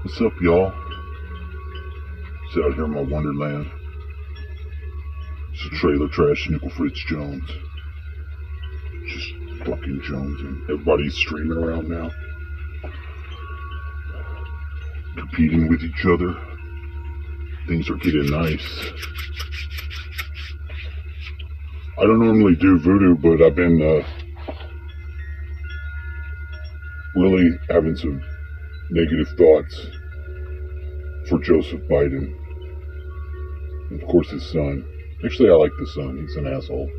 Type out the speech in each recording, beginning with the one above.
What's up, y'all? Sit out here in my wonderland. It's a trailer trash Nickel Fritz Jones. Just fucking Jones, and everybody's streaming around now, competing with each other. Things are getting nice. I don't normally do voodoo, but I've been really having some negative thoughts for Joseph Biden. And of course his son. Actually, I like the son. He's an asshole.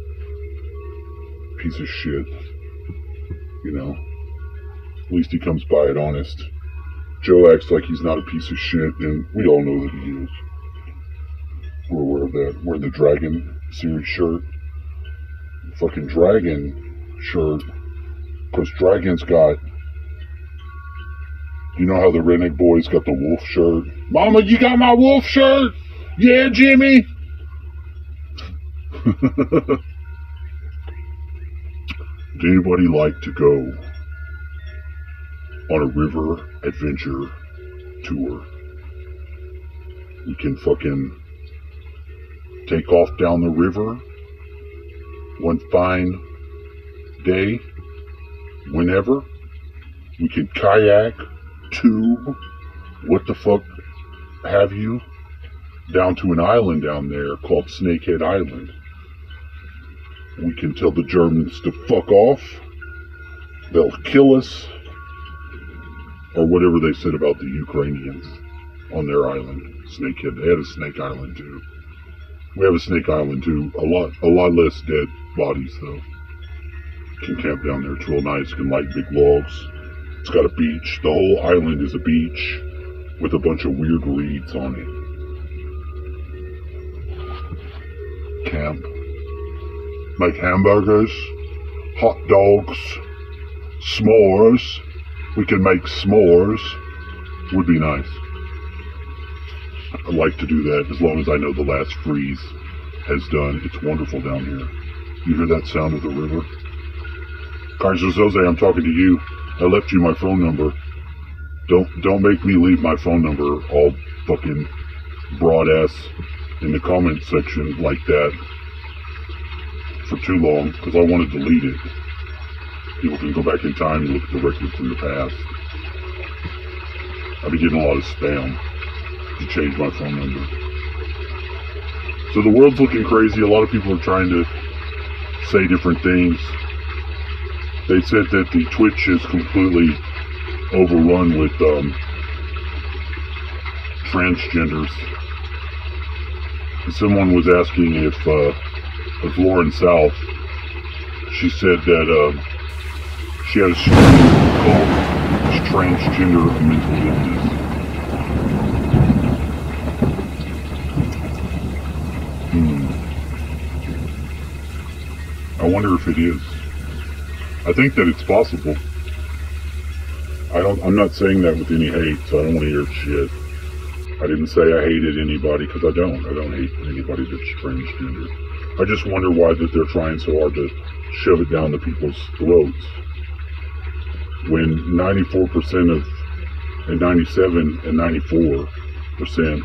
Piece of shit. You know? At least he comes by it honest. Joe acts like he's not a piece of shit, and we all know that he is. We're aware of that. Wearing the Dragon series shirt. Fucking Dragon shirt. Because Dragon's got... You know how the Rene boys got the wolf shirt? Mama, you got my wolf shirt? Yeah, Jimmy? Would anybody like to go on a river adventure tour? We can fucking take off down the river one fine day, whenever. We can kayak, tube, what the fuck have you, down to an island down there called Snakehead Island. We can tell the Germans to fuck off. They'll kill us. Or whatever they said about the Ukrainians on their island, Snakehead. They had a Snake Island too. We have a Snake Island too. A lot less dead bodies though. Can camp down there. It's real nice. Can light big logs. It's got a beach. The whole island is a beach with a bunch of weird reeds on it. Camp. Make hamburgers, hot dogs, s'mores. We can make s'mores. Would be nice. I'd like to do that as long as I know the last freeze has done. It's wonderful down here. You hear that sound of the river? Kaiser Soze, I'm talking to you. I left you my phone number. Don't make me leave my phone number all fucking broad ass in the comment section like that for too long, because I want to delete it. People can go back in time and look at the records from the past. I've been getting a lot of spam to change my phone number. So the world's looking crazy. A lot of people are trying to say different things. They said that the Twitch is completely overrun with transgenders. Someone was asking if Lauren South, she said that she had a stream called Transgender Mental Illness. I wonder if it is. I think that it's possible. I'm not saying that with any hate, so I don't want to hear shit. I didn't say I hated anybody, because I don't hate anybody that's transgender. I just wonder why that they're trying so hard to shove it down the people's throats. When 94% and 97 and 94%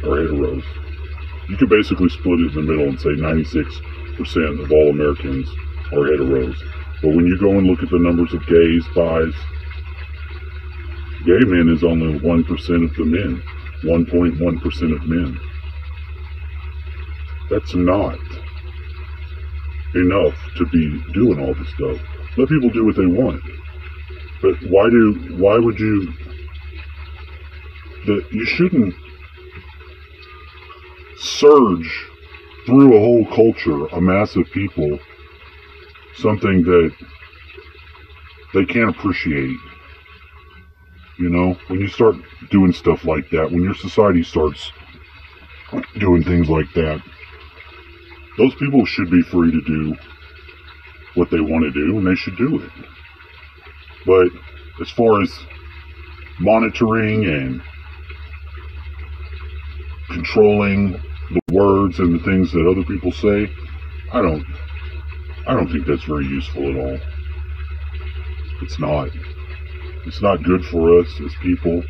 are heteros. You could basically split it in the middle and say 96% of all Americans are heteros. But when you go and look at the numbers of gays, bis, gay men is only 1% of the men. 1.1% of men. That's not enough to be doing all this stuff. Let people do what they want. But why would you, you shouldn't surge through a whole culture, a mass of people, something that they can't appreciate. You know, when you start doing stuff like that, when your society starts doing things like that, those people should be free to do what they want to do, and they should do it. But as far as monitoring and controlling the words and the things that other people say, I don't think that's very useful at all. It's not. It's not good for us as people.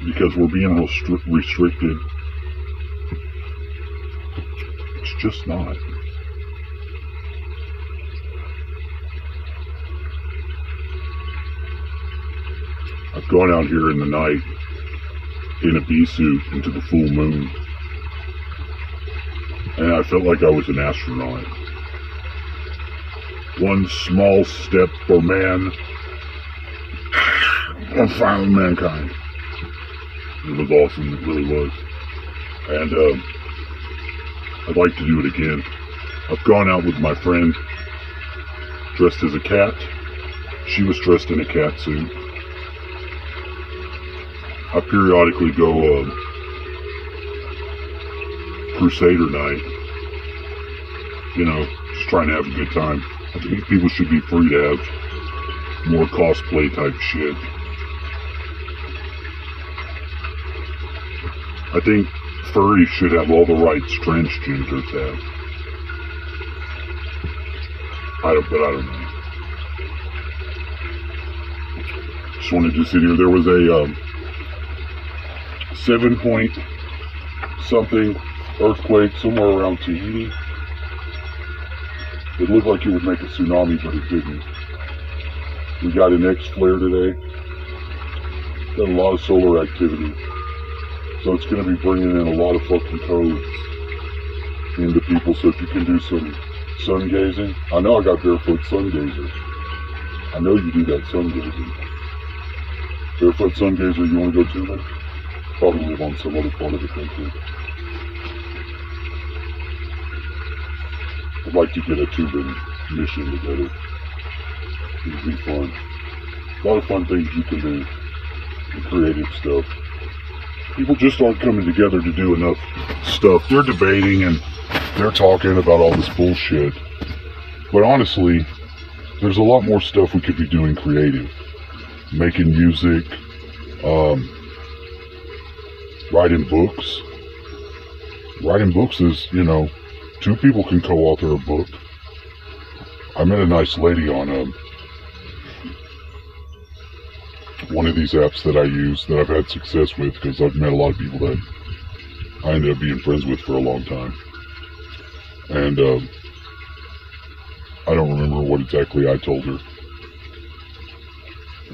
because we're being restricted. It's just not. I've gone out here in the night in a bee suit into the full moon, and I felt like I was an astronaut. One small step for man, one final mankind. It was awesome, it really was. And I'd like to do it again. I've gone out with my friend dressed as a cat. She was dressed in a cat suit. I periodically go Crusader night, you know, just trying to have a good time. I think people should be free to have more cosplay type shit. I think furries should have all the rights transgenders have. I don't know. Just wanted to sit here. There was a 7 point something earthquake somewhere around Tahiti. It looked like it would make a tsunami, but it didn't. We got an X flare today. Got a lot of solar activity. So it's going to be bringing in a lot of fucking codes into people. So if you can do some sun gazing. I know I got barefoot sun gazer. I know you do that sun gazing. Barefoot sun gazer, you want to go tubing? Probably live on some other part of the country. I'd like to get a tubing mission together. It'd be fun. A lot of fun things you can do. And creative stuff. People just aren't coming together to do enough stuff. They're debating and they're talking about all this bullshit. But honestly, there's a lot more stuff we could be doing creative. Making music, writing books. Writing books is, you know, 2 people can co-author a book. I met a nice lady on one of these apps that I use that I've had success with, because I've met a lot of people that I ended up being friends with for a long time. And I don't remember what exactly I told her.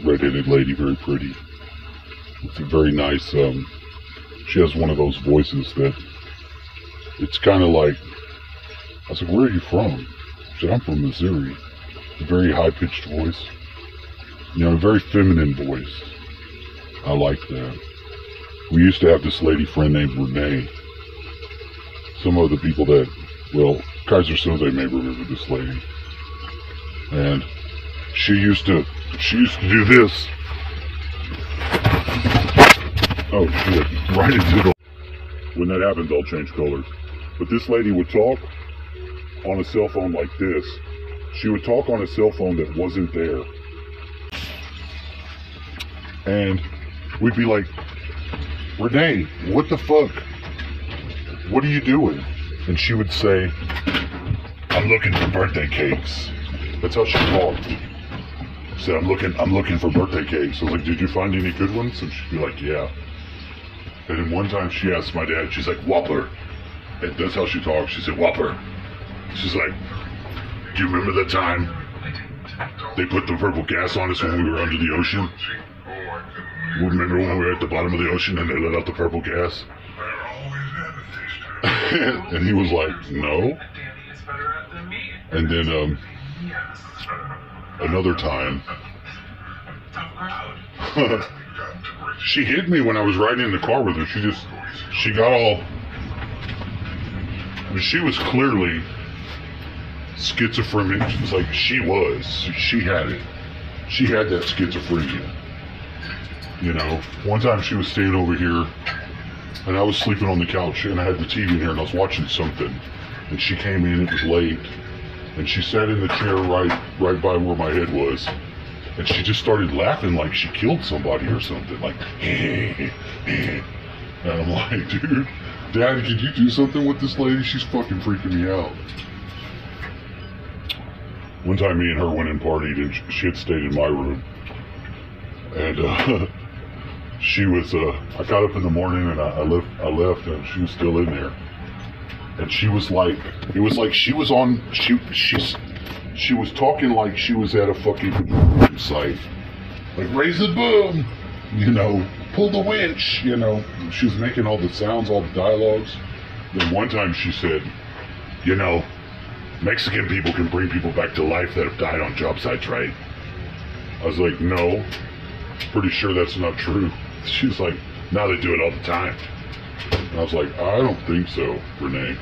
Red-headed lady, very pretty. It's a very nice, she has one of those voices that, it's kind of like, I was like, where are you from? She said, I'm from Missouri. A very high-pitched voice. You know, a very feminine voice. I like that. We used to have this lady friend named Rene. Some of the people that, well, Kaiser Soze may remember this lady. And she used to do this. Oh shit, right into the... When that happens, I'll change colors. But this lady would talk on a cell phone like this. She would talk on a cell phone that wasn't there. And we'd be like, Rene, what the fuck? What are you doing? And she would say, I'm looking for birthday cakes. That's how she talked. She said, I'm looking for birthday cakes. I was like, did you find any good ones? And she'd be like, yeah. And then one time she asked my dad, she's like, Whopper. And that's how she talks. She said, Whopper. She's like, do you remember that time they put the purple gas on us when we were under the ocean? Remember when we were at the bottom of the ocean and they let out the purple gas? And he was like, no. And then another time, she hit me when I was riding in the car with her. She got all, I mean, she was clearly schizophrenic. It was like she had it. She had that schizophrenia. You know, one time she was staying over here and I was sleeping on the couch and I had the TV in here and I was watching something, and she came in, it was late, and she sat in the chair right by where my head was, and she just started laughing like she killed somebody or something, like and I'm like, dude, Dad, could you do something with this lady? She's fucking freaking me out. One time me and her went and partied and she had stayed in my room, and she was, I got up in the morning and I left and she was still in there. And she was like, it was like she was on, she was talking like she was at a fucking construction site. Like, raise the boom, you know, pull the winch, you know. She was making all the sounds, all the dialogues. Then one time she said, you know, Mexican people can bring people back to life that have died on job sites, right? I was like, no, pretty sure that's not true. She's like, no, they do it all the time. And I was like, I don't think so, Rene.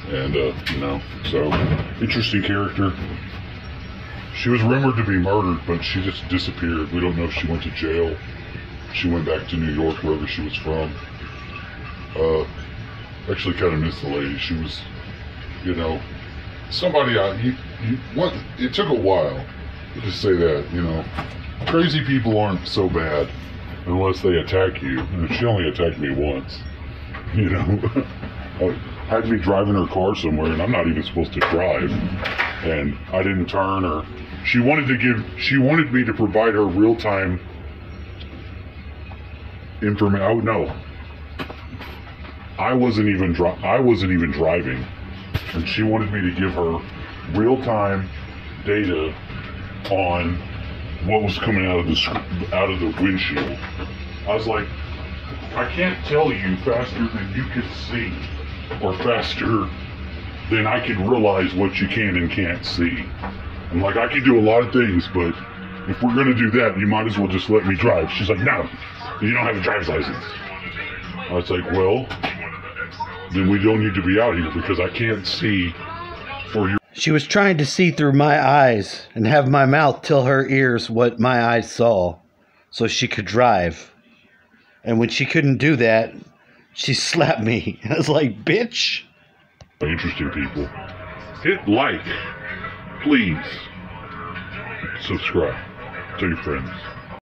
And, you know, so, interesting character. She was rumored to be murdered, but she just disappeared. We don't know if she went to jail. She went back to New York, wherever she was from. Actually kind of miss the lady. She was, you know, somebody it took a while to say that, you know. Crazy people aren't so bad unless they attack you. And she only attacked me once, you know. Had me driving her car somewhere and I'm not even supposed to drive, and I didn't turn, or she wanted me to provide her real-time information. Oh no, I wasn't even driving, and she wanted me to give her real-time data on what was coming out of the windshield. I was like, I can't tell you faster than you can see, or faster than I can realize what you can and can't see. I'm like, I can do a lot of things, but if we're gonna do that, you might as well just let me drive. She's like, no, you don't have a driver's license. I was like, well, then we don't need to be out here because I can't see for your... She was trying to see through my eyes and have my mouth tell her ears what my eyes saw so she could drive. And when she couldn't do that, she slapped me. I was like, bitch. Interesting people. Hit like. Please. Subscribe. Tell your friends.